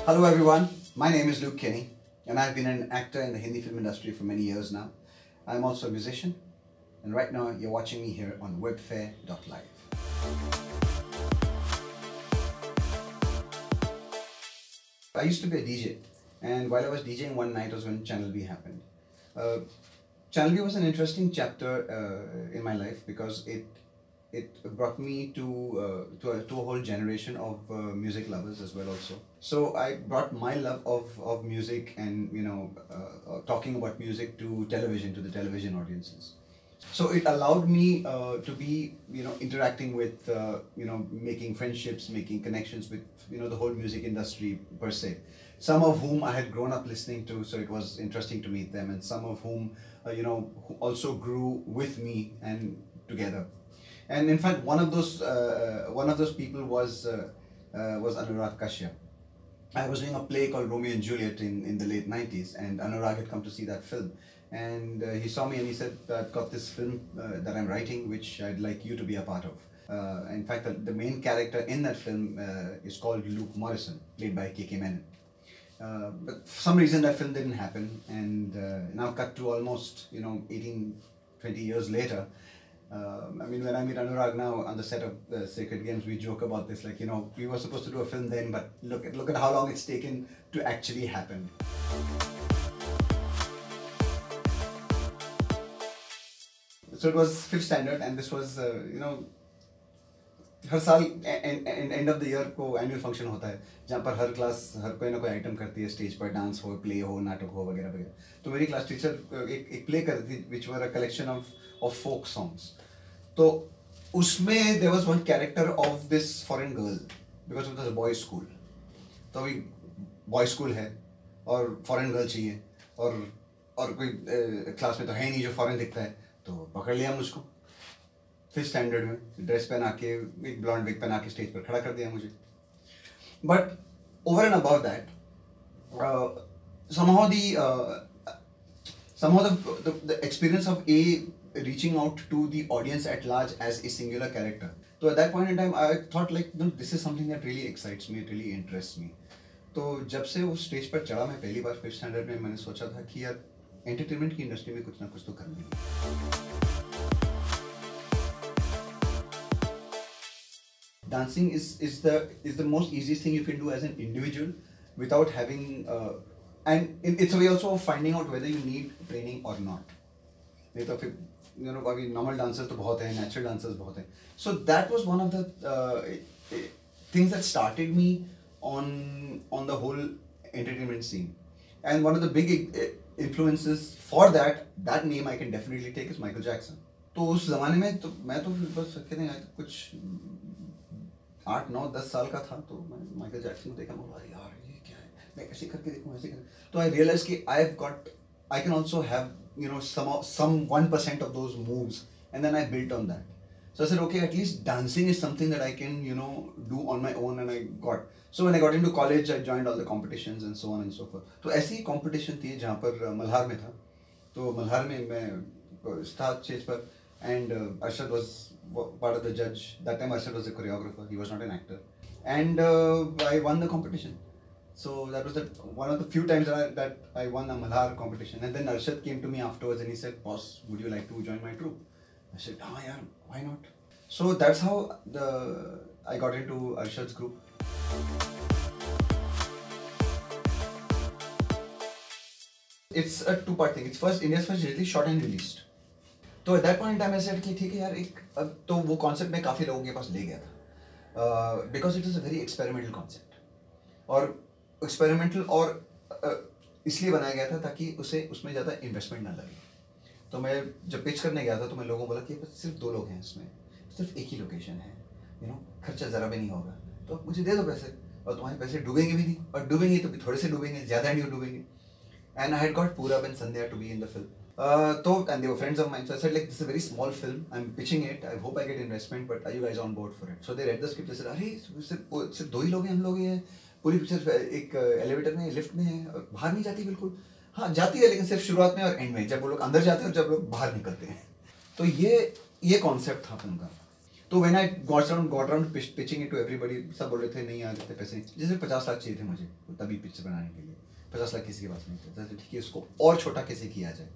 Hello everyone, my name is Luke Kenny and I've been an actor in the Hindi film industry for many years now. I'm also a musician and right now you're watching me here on Webfare.live. I used to be a DJ and while I was DJing one night was when Channel V happened. Channel V was an interesting chapter in my life because it brought me to a whole generation of music lovers as well also. So I brought my love of music and talking about music to television, to the television audiences. So it allowed me to be interacting with making friendships, making connections with the whole music industry per se. Some of whom I had grown up listening to, so it was interesting to meet them, and some of whom who also grew with me and together. And in fact, one of those people was Anurag Kashyap. I was doing a play called Romeo and Juliet in the late 90s, and Anurag had come to see that film. And he saw me and he said, I've got this film that I'm writing, which I'd like you to be a part of. In fact, the main character in that film is called Luke Morrison, played by K.K. Menon. But for some reason that film didn't happen, and now cut to almost 18, 20 years later. I mean, when I meet Anurag now on the set of the Sacred Games, we joke about this, like, we were supposed to do a film then, but look at how long it's taken to actually happen. So it was 5th standard, and this was, हर साल end of the year को annual function होता है जहाँ पर हर class हर कोई ना कोई item करती है, स्टेज पर डांस हो, प्ले हो, नाटक हो, वगैरह वगैरह. तो मेरी क्लास टीचर एक प्ले करती थी which was a collection of folk songs. तो उसमें there was one character of this foreign girl because it was a boys school. तो अभी बॉयज स्कूल है और फॉरेन गर्ल चाहिए और कोई क्लास में तो है नहीं जो फॉरेन दिखता है, तो पकड़ लिया मुझको 5th स्टैंडर्ड में, ड्रेस पहना के, एक ब्लॉन्ड विग पहना के स्टेज पर खड़ा कर दिया मुझे. But over and above that somehow the experience of reaching out to the audience at large as a singular character. So at that point in time I thought like, no, this is something that really excites me, it really interests me. तो जब से वो stage पर चढ़ा मैं पहली बार 5th standard में, मैंने सोचा था कि यार एंटरटेनमेंट की इंडस्ट्री में कुछ ना कुछ तो करना है. Dancing is the most easiest thing you can do as an individual without having and it's a way also of finding out whether you need training or not. नहीं तो फिर अभी normal dancers तो बहुत हैं, natural dancers बहुत हैं. So that was one of the things that started me on the whole entertainment scene. And one of the big influences for that name I can definitely take is Michael Jackson. तो उस ज़माने में तो मैं तो बस कहते हैं कुछ 8, 9, 10 साल का था, तो मैं माइकल जैक्सन को देखा, मैं यार ये क्या है, मैं ऐसे करके देखूँ, ऐसे करके. तो आई रियलाइज कि I can also have some 1% of those moves, and then I built on that. So I said, okay, at least dancing is something that I can do on my own, and so when I got into college I joined all the competitions and so on and so forth. तो ऐसी competition थी जहाँ पर मल्हार में था, तो मल्हार में मैं था स्टेज पर, and Arshad was part of the judge. That time Arshad was a choreographer, he was not an actor, and I won the competition. So that was one of the few times that I won a Malhar competition. And then Arshad came to me afterwards and he said, boss, would you like to join my troupe? I said, yeah, why not? So that's how I got into Arshad's group. It's a two-part thing. It's India's first digitally shot and released. तो at that point in time I said कि ठीक है यार, एक तो वो concept में काफ़ी लोगों के पास ले गया था, because it is a very experimental concept, और एक्सपेरिमेंटल और इसलिए बनाया गया था ताकि उसमें ज़्यादा इन्वेस्टमेंट ना लगे. तो मैं जब पिच करने गया था तो मैं लोगों को बोला कि सिर्फ 2 लोग हैं इसमें, सिर्फ एक ही लोकेशन है, खर्चा ज़रा भी नहीं होगा, तो मुझे दे दो पैसे, और तुम्हारे पैसे डूबेंगे भी नहीं, और डूबेंगे तो भी थोड़े से डूबेंगे, ज़्यादा नहीं डूबेंगे. And I had got Purab and Sandhya to be in the film. And they were friends of mine, so I said like, this is a very small film, I'm pitching it, I hope I get investment, but are you guys on board for it? So they read the script, they said, अरे सिर्फ 2 ही लोग हैं, हम लोग हैं, पूरी picture एक elevator में, लिफ्ट में है, और बाहर नहीं जाती बिल्कुल. हाँ जाती है लेकिन सिर्फ शुरुआत में और एंड में, जब वो लोग अंदर जाते हैं और जब लोग बाहर निकलते हैं. तो ये कॉन्सेप्ट था फिल्म का. तो when I got around pitching it to everybody, सब बोल रहे थे नहीं यार इतने पैसे नहीं, जैसे 50 लाख चाहिए थे मुझे तभी पिक्चर बनाने के लिए, 50 लाख किसी के पास नहीं थे, तो ठीक है इसको और छोटा कैसे किया जाए.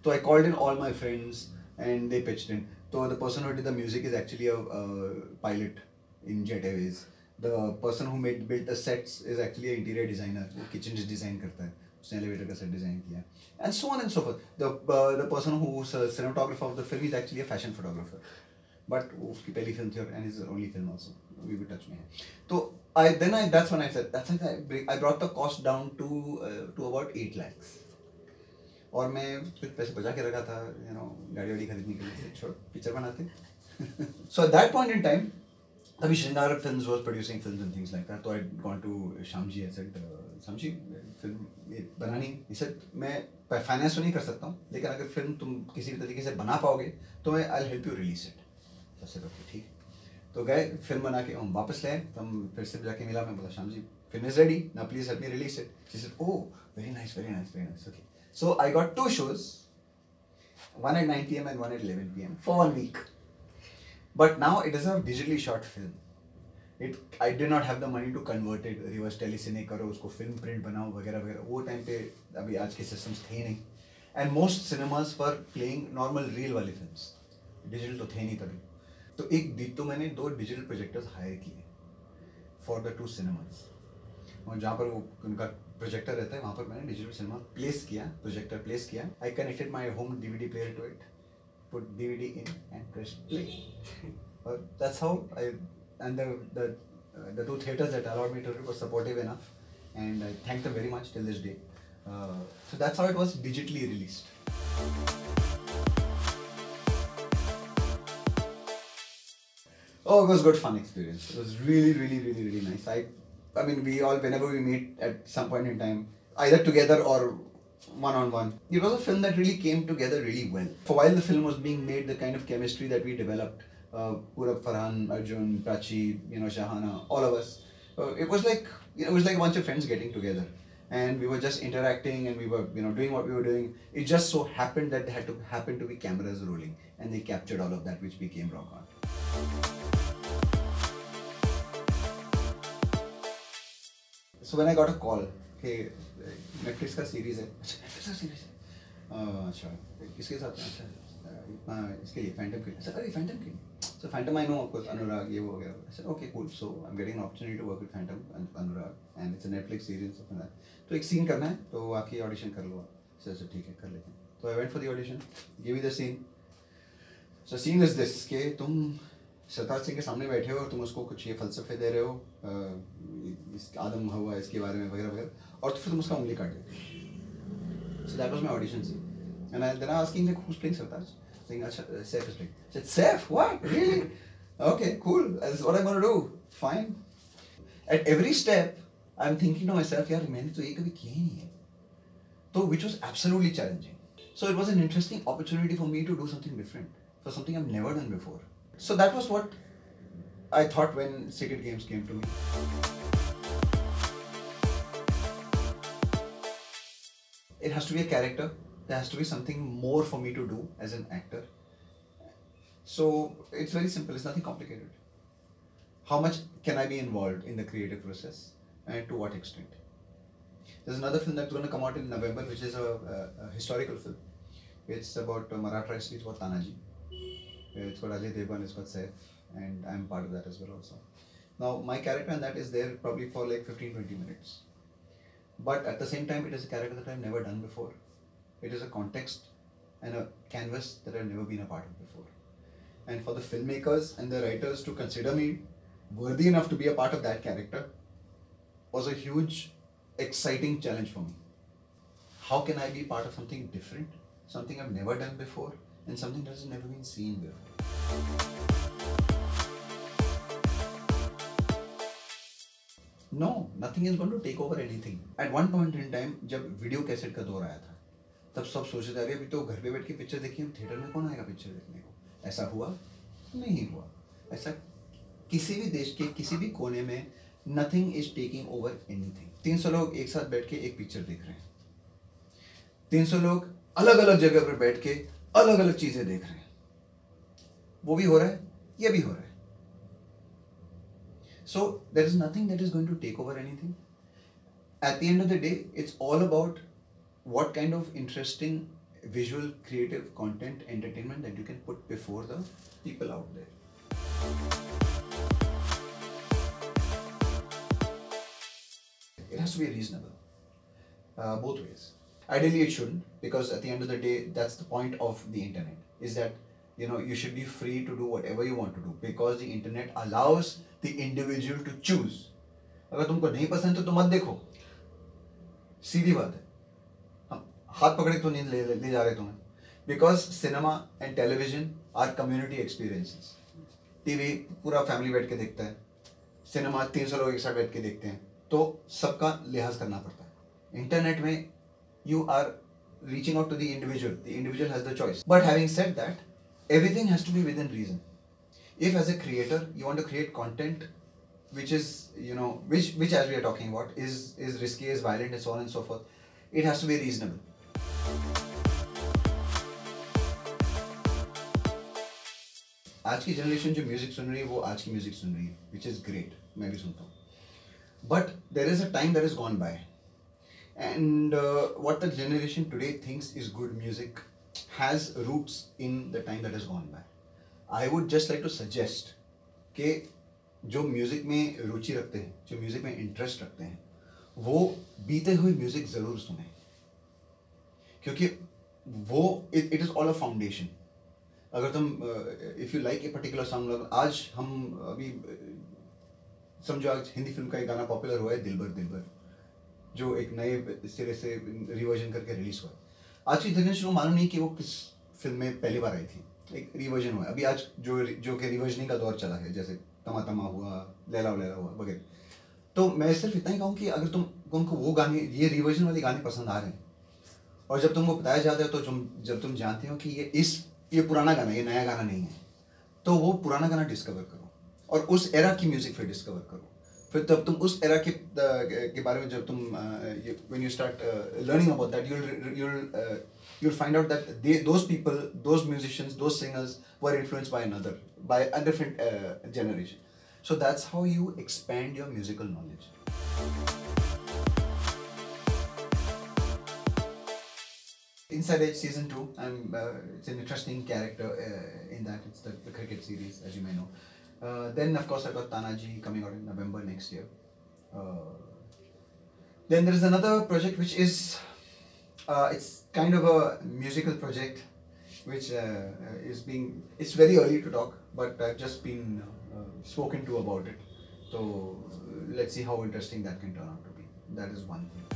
तो I called in all my friends and they pitched in. So the person who did the music is actually a pilot in Jet Airways. The person who built the sets is actually an interior designer. वो kitchen design करता है, उसने elevator का set design किया, and so on and so forth. The person who's a cinematographer of the film is actually a fashion photographer. But उसकी पहली film थी and his only film also. We will touch me. So that's when I said I brought the cost down to about 8 lakhs. और मैं कुछ पैसे बचा के रखा था, गाड़ी वाड़ी खरीदने के लिए, छोड़ पिक्चर बनाते. So at that point in time, तभी श्रृंगार films was producing films and things like that. तो I gone to Shamji. I said, Shamji, film बनानी. He said, मैं फाइनेंस तो नहीं कर सकता हूँ, लेकिन अगर फिल्म तुम किसी भी तरीके से बना पाओगे तो मैं I'll help you release it. I said, okay, ठीक. तो गए फिल्म बना के हम वापस लाए, तो हम फिर से जाके मिला, मैं बोला Shyamji film is ready, now please help me release it. She said, oh, very nice, okay. So I got 2 shows, one at 9 p.m. and one at 11 p.m. for 1 week. But now it is a digitally shot film. I did not have the money to convert it, reverse telecine करो, उसको film print बनाओ वगैरह वगैरह. वो time पे अभी आज के systems थे नहीं. And most cinemas were playing normal reel वाले films. Digital तो थे नहीं तभी. तो मैंने 2 digital projectors hire किए for the 2 cinemas. और जहाँ पर वो उनका प्रोजेक्टर रहता है वहाँ पर मैंने डिजिटल सिनेमा प्रोजेक्टर प्लेस किया. I connected my home DVD player to it, put DVD in and press play. That's how and the 2 theaters that allowed me to do it were supportive enough, and I thank them very much till this day. So that's how it was digitally released. Oh, it was a good fun experience. It was really nice. I mean, we all, whenever we meet at some point in time, either together or one-on-one, it was a film that really came together really well. For while the film was being made, the kind of chemistry that we developed, Purab, Farhan, Arjun, Prachi, Shahana, all of us, it was like a bunch of friends getting together, and we were just interacting, and we were doing what we were doing. It just so happened that there had to happen to be cameras rolling, and they captured all of that, which became Rock On. So when I got a call, hey, Netflix का series है, Netflix का series है, अच्छा, किसके साथ है, अच्छा, इसके लिए Phantom के लिए, सर अरे Phantom के लिए, so Phantom I know of course, अनुराग ये वो वगैरह, I said okay cool, so I'm getting an opportunity to work with Phantom and Anurag, and it's a Netflix series something like that. तो एक scene करना है, तो आके audition कर लो, सर ठीक है कर लेते हैं. So I went for the audition, gave me the scene. So scene is this, कि तुम सरताज सिंह के सामने बैठे हो और तुम उसको कुछ ये फलसफे दे रहे हो, इस आदम हवा इसके बारे में वगैरह वगैरह, और तो फिर तुम उसका उंगली काट देते. So that was my audition scene. And then I asking like, who's playing Sartaj? Saying, अच्छा, Saif is playing. I said, Saif? What? Really? Okay, cool. That's what I'm going to do. Fine. At every step, I'm thinking to myself, यार मैंने तो ये कभी किया ही नहीं है. So which was absolutely challenging. So it was an interesting opportunity for me to do something different, for something I've never done before. So that was what I thought when Sacred Games came to me. It has to be a character. There has to be something more for me to do as an actor. So it's very simple. It's nothing complicated. How much can I be involved in the creative process, and to what extent? There's another film that's going to come out in November, which is a historical film. It's about Maratha history. It's about Tanaji. It's got Ajay Devgan, it's got Saif, and I'm part of that as well also. Now my character in that is there probably for like 15-20 minutes. But at the same time, it is a character that I've never done before. It is a context and a canvas that I've never been a part of before. And for the filmmakers and the writers to consider me worthy enough to be a part of that character was a huge, exciting challenge for me. How can I be part of something different, something I've never done before, and something that has never been seen before? No, nothing is going to take over anything. At one point in time, जब video cassette का दौर आया था, तब सब सोचते थे अरे अभी तो घर पे बैठ के पिक्चर देखिए, थिएटर में कौन आएगा पिक्चर देखने को? ऐसा हुआ? नहीं हुआ. ऐसा किसी भी देश के किसी भी कोने में nothing is taking over anything. 300 लोग एक साथ बैठ के एक पिक्चर देख रहे हैं. 300 लोग अलग अलग जगह पर बैठ के अलग अलग चीजें देख रहे हैं. वो भी हो रहा है, ये भी हो रहा है. So there is nothing that is going to take over anything. At the end of the day, it's all about what kind of interesting visual creative content entertainment that you can put before the people out there. It has to be reasonable, both ways. Ideally it shouldn't, because at the end of the day, that's the point of the internet, is that you should be free to do whatever you want to do, because the internet allows the individual to choose. अगर तुमको नहीं पसंद तो तुम मत देखो, सीधी बात है. हम हाथ पकड़े तो नहीं ले जा रहे तुम्हें, because cinema and television are community experiences. TV पूरा फैमिली बैठ के देखता है, सिनेमा 300 लोग एक साथ बैठ के देखते हैं, तो सबका लिहाज करना पड़ता है. इंटरनेट में you are reaching out to the individual has the choice. But having said that, everything has to be within reason. If as a creator you want to create content which is which as we are talking about is risky, is violent, and so on and so forth, it has to be reasonable. आज की generation जो music सुन रही है वो आज की music सुन रही है, which is great, मैं भी सुनता हूँ. But there is a time that has gone by, and what the generation today thinks is good music has roots in the time that has gone by. I would just like to suggest कि जो music में रुचि रखते हैं, जो music में interest रखते हैं, वो बीते हुए म्यूजिक ज़रूर सुने, क्योंकि वो it is all a foundation. अगर तुम if you like a particular song, आज हम अभी समझो आज हिंदी फिल्म का एक गाना पॉपुलर हुआ है, दिलबर दिलबर, जो एक नए सिरे से रिवर्जन करके रिलीज हुआ है. आज की जनरेशन को मालूम नहीं कि वो किस फिल्म में पहली बार आई थी, एक रिवर्जन हुआ है. अभी आज जो कि रिवर्जनिंग का दौर चला है, जैसे तमा तमा हुआ, लैला लैला हुआ वगैरह. तो मैं सिर्फ इतना ही कहूँ कि अगर तुमको वो गाने, ये रिवर्जन वाले गाने पसंद आ रहे हैं, और जब तुमको बताया जाता है, तो जब तुम जानते हो कि ये पुराना गाना, ये नया गाना नहीं है, तो वो पुराना गाना डिस्कवर करो और उस एरा की म्यूजिक फिर डिस्कवर करो. फिर तब तुम उस एरा के बारे में जब तुम when you start learning about that, you'll find out that those people, those musicians, those singers were influenced by a different generation. So that's how you expand your musical knowledge. Inside Edge season 2, it's an interesting character in that. It's the cricket series, as you may know. Then of course I got Tanaji coming out in November next year. Then there is another project which is it's kind of a musical project which it's very early to talk, but I've just been spoken to about it. So let's see how interesting that can turn out to be. That is one thing.